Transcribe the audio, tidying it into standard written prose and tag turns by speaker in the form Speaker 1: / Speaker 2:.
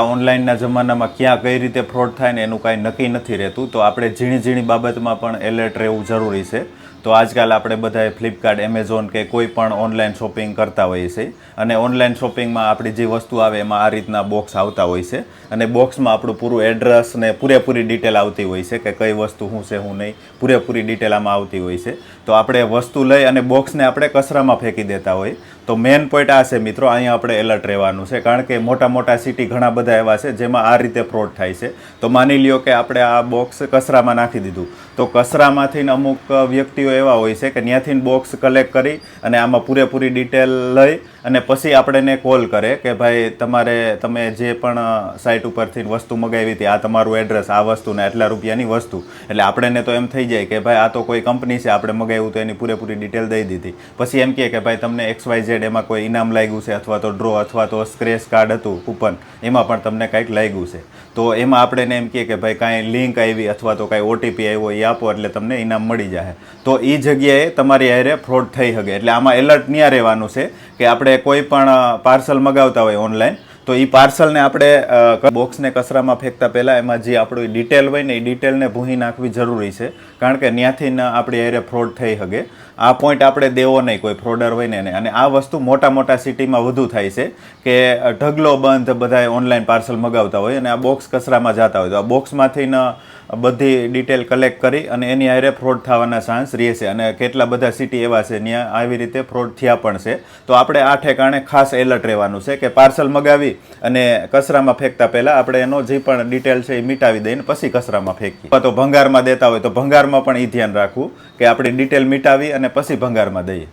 Speaker 1: ઓનલાઈનના જમાનામાં ક્યાં કઈ રીતે ફ્રોડ થાય ને એનું કાંઈ નક્કી નથી રહેતું, તો આપણે ઝીણી ઝીણી બાબતમાં પણ એલર્ટ રહેવું જરૂરી છે. તો આજકાલ આપણે બધાએ ફ્લિપકાર્ટ, એમેઝોન કે કોઈ પણ ઓનલાઈન શોપિંગ કરતા હોઈએ છીએ, અને ઓનલાઈન શોપિંગમાં આપણી જે વસ્તુ આવે એમાં આ રીતના બોક્સ આવતા હોય છે, અને બોક્સમાં આપણું પૂરું એડ્રેસ ને પૂરેપૂરી ડિટેલ આવતી હોય છે કે કઈ વસ્તુ શું છે શું નહીં, પૂરેપૂરી ડિટેલ આમાં આવતી હોય છે. તો આપણે વસ્તુ લઈ અને બોક્સને આપણે કચરામાં ફેંકી દેતા હોય. તો મેઇન પોઈન્ટ આ છે મિત્રો, અહીંયા આપણે એલર્ટ રહેવાનું છે, કારણ કે મોટા મોટા સિટી ઘણા બધા એવા છે જેમાં આ રીતે ફ્રોડ થાય છે. તો માની લ્યો કે આપણે આ બોક્સ કચરામાં નાખી દીધું, તો કચરામાંથી અમુક વ્યક્તિઓ એવા હોય છે કે ત્યાંથી બોક્સ કલેક્ટ કરી અને આમાં પૂરેપૂરી ડિટેલ લઈ અને પછી આપણને કોલ કરે કે ભાઈ તમે જે પણ સાઇટ ઉપરથી વસ્તુ મગાવી હતી, આ તમારું એડ્રેસ, આ વસ્તુને આટલા રૂપિયાની વસ્તુ. એટલે આપણને તો એમ થઈ જાય કે ભાઈ આ તો કોઈ કંપની છે, આપણે મગાવ્યું તો એની પૂરેપૂરી ડિટેલ દઈ દીધી. પછી એમ કહે કે ભાઈ તમને XYZ એમાં કોઈ ઇનામ લાગ્યું છે, અથવા તો ડ્રો, અથવા તો સ્ક્રેચ કાર્ડ હતું, કૂપન, એમાં પણ તમને કાંઈક લાગ્યું છે. તો એમાં આપણે એમ કહે કે ભાઈ કાંઈ લિંક આવી અથવા તો કાંઈ OTP આવ્યો એ આપો એટલે તમને ઇનામ મળી જાય. તો એ જગ્યાએ તમારી હારે ફ્રોડ થઈ શકે. એટલે આમાં એલર્ટ ત્યાં રહેવાનું છે કે આપણે કોઈ પણ પાર્સલ મગાવતા હોય ઓનલાઈન, તો એ પાર્સલને આપણે બોક્સને કચરામાં ફેંકતા પહેલાં એમાં જે આપણું ડિટેલ હોય ને એ ડિટેલને ભૂંસી નાખવી જરૂરી છે, કારણ કે ત્યાંથી આપણી હારે ફ્રોડ થઈ શકે. આ પોઈન્ટ આપણે દેવો નહીં કોઈ ફ્રોડર હોય ને. અને આ વસ્તુ મોટા મોટા સિટીમાં વધુ થાય છે કે ઢગલો બંધ બધા ઓનલાઈન પાર્સલ મગાવતા હોય અને આ બોક્સ કચરામાં જતા હોય. તો આ બોક્સમાંથી બધી ડિટેલ કલેક્ટ કરી અને એની હારે ફ્રોડ થવાના ચાન્સ રહે છે. અને કેટલા બધા સિટી એવા છે ત્યાં આવી રીતે ફ્રોડ થયા પણ છે. તો આપણે આ ઠેકાણે ખાસ એલર્ટ રહેવાનું છે કે પાર્સલ મગાવી અને કચરામાં ફેંકતા પહેલાં આપણે એનો જે પણ ડિટેલ છે એ મિટાવી દઈને પછી કચરામાં ફેંકીએ. અથવા તો ભંગારમાં દેતા હોય તો ભંગારમાં પણ એ ધ્યાન રાખવું કે આપણી ડિટેલ મિટાવી અને પછી ભંગારમાં દઈએ.